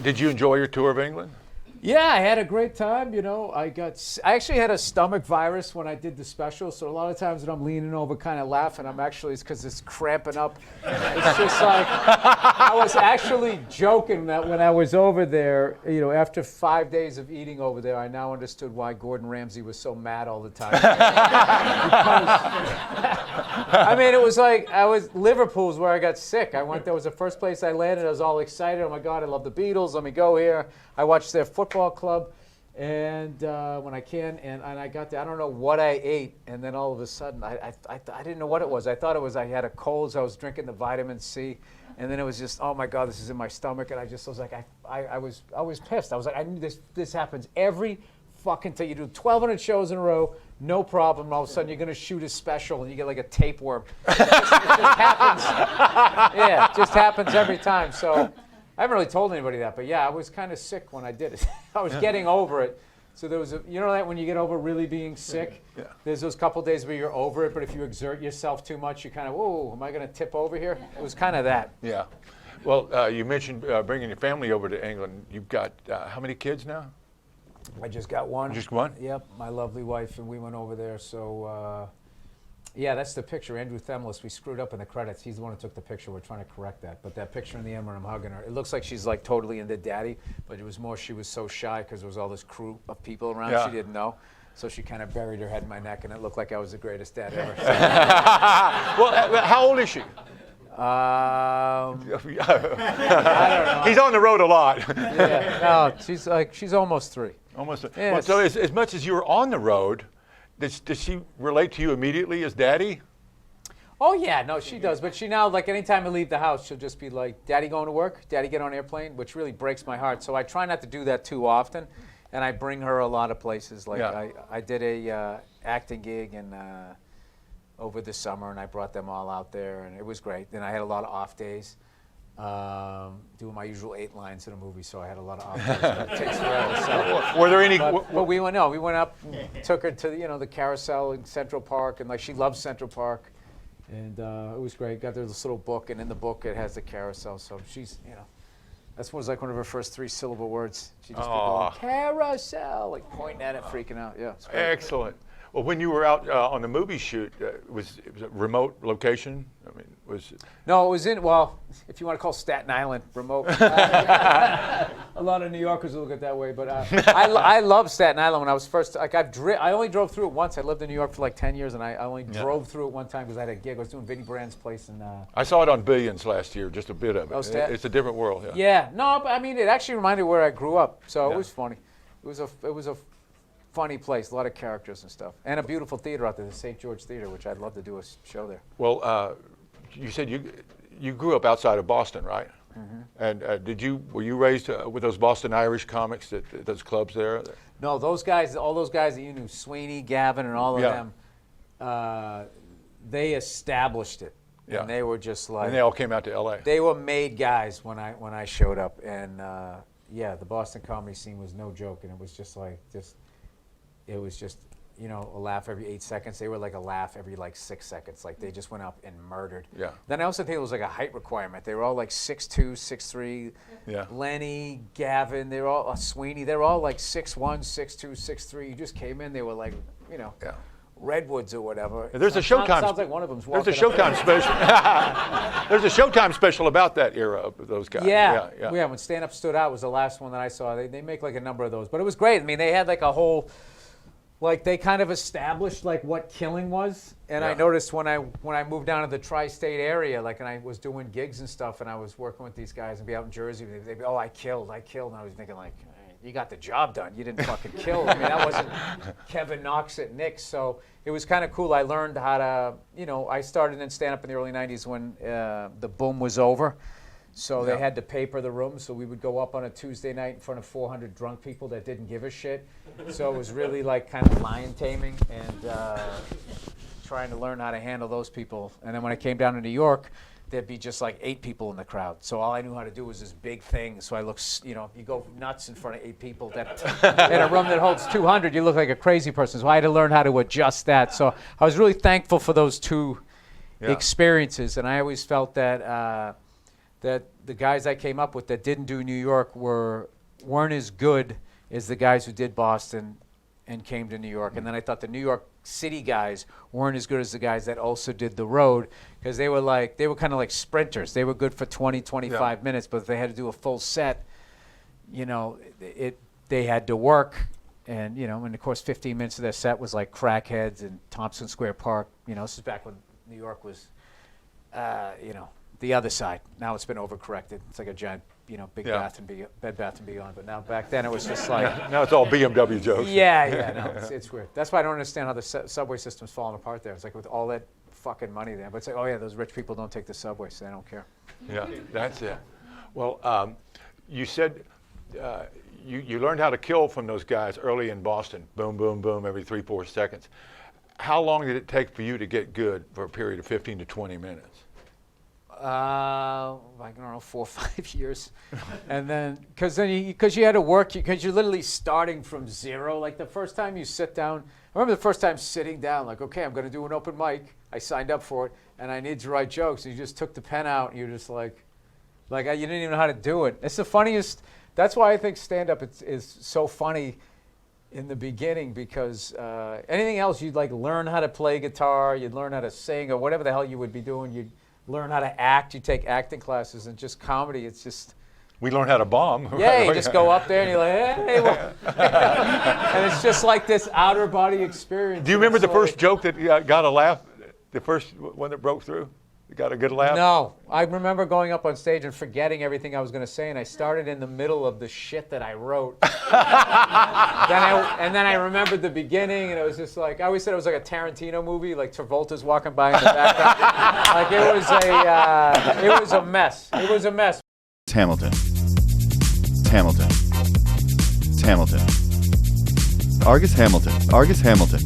Did you enjoy your tour of England? Yeah, I had a great time. I actually had a stomach virus when I did the special. So a lot of times when I'm leaning over, kind of laughing, it's because it's cramping up. It's just like I was actually joking that when I was over there, after 5 days of eating over there, I now understood why Gordon Ramsay was so mad all the time. Because, it was like Liverpool's where I got sick. I went there. Was the first place I landed. I was all excited. Oh my God, I love the Beatles. Let me go here. I watched their football club, and when I can, and I got there. I don't know what I ate, and then all of a sudden, I didn't know what it was. I thought it was I had a cold, so I was drinking the vitamin C, and then it was just, oh my God, this is in my stomach, and I was like, I was pissed. I was like, I knew this happens every fucking thing. You do 1,200 shows in a row, no problem. And all of a sudden, you're gonna shoot a special, and you get like a tapeworm. It just happens. Yeah, it just happens every time. So. I haven't really told anybody that, but yeah, I was kind of sick when I did it. I was getting over it. So there was that when you get over really being sick, there's those couple days where you're over it, but if you exert yourself too much, you kind of, whoa, am I going to tip over here? It was kind of that. Yeah. Well, you mentioned bringing your family over to England. You've got how many kids now? I just got one. Just one? Yep, my lovely wife, and we went over there. So, yeah, that's the picture. Andrew Themlis, we screwed up in the credits. He's the one who took the picture. We're trying to correct that. But that picture in the end when I'm hugging her, it looks like she's like totally into daddy, but it was more she was so shy because there was all this crew of people around she didn't know. So she kind of buried her head in my neck, and it looked like I was the greatest dad ever. Well, how old is she? I don't know. He's on the road a lot. Yeah, no, she's almost 3. Almost. Yeah, well, so as much as you were on the road, does she relate to you immediately as daddy? Oh, yeah, no, she does. But she now, like, anytime I leave the house, she'll just be like, Daddy going to work? Daddy get on an airplane? Which really breaks my heart. So I try not to do that too often. And I bring her a lot of places. Like, I did a acting gig over the summer, and I brought them all out there, and it was great. Then I had a lot of off days. Doing my usual 8 lines in a movie, so I had a lot of off days. But it takes forever. So. Were there any? But we went up, and took her to the carousel in Central Park, and like she loves Central Park, and it was great. Got there this little book, and in the book it has the carousel. So she's that was like one of her first 3-syllable words. She just be going carousel, like pointing at it, freaking out. Yeah, it's great. Excellent. Well, when you were out on the movie shoot, it was a remote location? I mean, was it? No, it was if you want to call Staten Island remote. A lot of New Yorkers will look at it that way, but I love Staten Island. When I was first, like I only drove through it once. I lived in New York for like 10 years, and I only drove through it one time because I had a gig. I was doing Vinnie Brand's place. I saw it on Billions last year, just a bit of it. Oh, it's a different world. Yeah, no, but it actually reminded me where I grew up, so it was funny. It was a funny place, a lot of characters and stuff, and a beautiful theater out there, the St. George Theater, which I'd love to do a show there. Well, you said you grew up outside of Boston, right? Mm-hmm. And were you raised with those Boston Irish comics at those clubs there? No, all those guys that you knew, Sweeney, Gavin, and all of them, they established it. Yeah. And they were just like. And they all came out to L.A. They were made guys when I showed up, and the Boston comedy scene was no joke, and it was just like It was just, a laugh every 8 seconds. They were like a laugh every like 6 seconds. Like they just went up and murdered. Yeah. Then I also think it was like a height requirement. They were all like 6'2", 6'3". Yeah. Lenny, Gavin, they were all Sweeney. They were all like 6'1", 6'2", 6'3". You just came in. They were like, Redwoods or whatever. There's a Showtime. Sounds like one of them's walking. There's a Showtime special. There's a Showtime special about that era of those guys. Yeah. When Stand Up Stood Out was the last one that I saw. They make like a number of those, but it was great. I mean, they had like a whole. Like they kind of established like what killing was, and I noticed when I moved down to the tri-state area, like, and I was doing gigs and stuff, and I was working with these guys and be out in Jersey, they'd be, I killed, and I was thinking like, you got the job done, you didn't fucking kill. I mean, that wasn't Kevin Knox at Nick's, so it was kind of cool. I learned how to, I started in stand-up in the early '90s when the boom was over. So they had to paper the room, so we would go up on a Tuesday night in front of 400 drunk people that didn't give a shit. So it was really like kind of lion taming and trying to learn how to handle those people. And then when I came down to New York, there'd be just like 8 people in the crowd. So all I knew how to do was this big thing. So I look, you go nuts in front of 8 people. That in a room that holds 200, you look like a crazy person. So I had to learn how to adjust that. So I was really thankful for those 2 experiences. And I always felt that that the guys I came up with that didn't do New York weren't as good as the guys who did Boston and came to New York. And then I thought the New York City guys weren't as good as the guys that also did the road, because they were kind of like sprinters. They were good for 20, 25 minutes, but if they had to do a full set, you know, they had to work. And, you know, and of course 15 minutes of their set was like Crackheads and Tompkins Square Park. You know, this is back when New York was, you know, the other side. Now it's been overcorrected. It's like a giant, you know, Bed Bath and Beyond. But now back then it was just like. Now it's all BMW jokes. Yeah, no, it's weird. That's why I don't understand how the subway system's falling apart there. It's like with all that fucking money there. But it's like, oh yeah, those rich people don't take the subway, so they don't care. Yeah, that's it. Well, you said you learned how to kill from those guys early in Boston. Boom, boom, boom, every 3-4 seconds. How long did it take for you to get good for a period of 15 to 20 minutes? I don't know, 4 or 5 years. And then, because you had to work, because you're literally starting from zero. Like the first time you sit down, I remember the first time sitting down, like, okay, I'm going to do an open mic. I signed up for it, and I need to write jokes. And you just took the pen out, and you're just like you didn't even know how to do it. It's the funniest. That's why I think stand-up is so funny in the beginning, because anything else, you'd like learn how to play guitar, you'd learn how to sing, or whatever the hell you would be doing. You'd learn how to act. You take acting classes, and just comedy. It's just. We learned how to bomb. Yeah, you just go up there and you're like, hey, well. And it's just like this outer body experience. Do you remember the first joke that got a laugh? The first one that broke through? Got a good laugh? No. I remember going up on stage and forgetting everything I was going to say, and I started in the middle of the shit that I wrote. And then I remembered the beginning, and it was just like, I always said it was like a Tarantino movie, like Travolta's walking by in the background. Like it was a mess. It was a mess. Hamilton. Hamilton. Hamilton. Argus Hamilton. Argus Hamilton.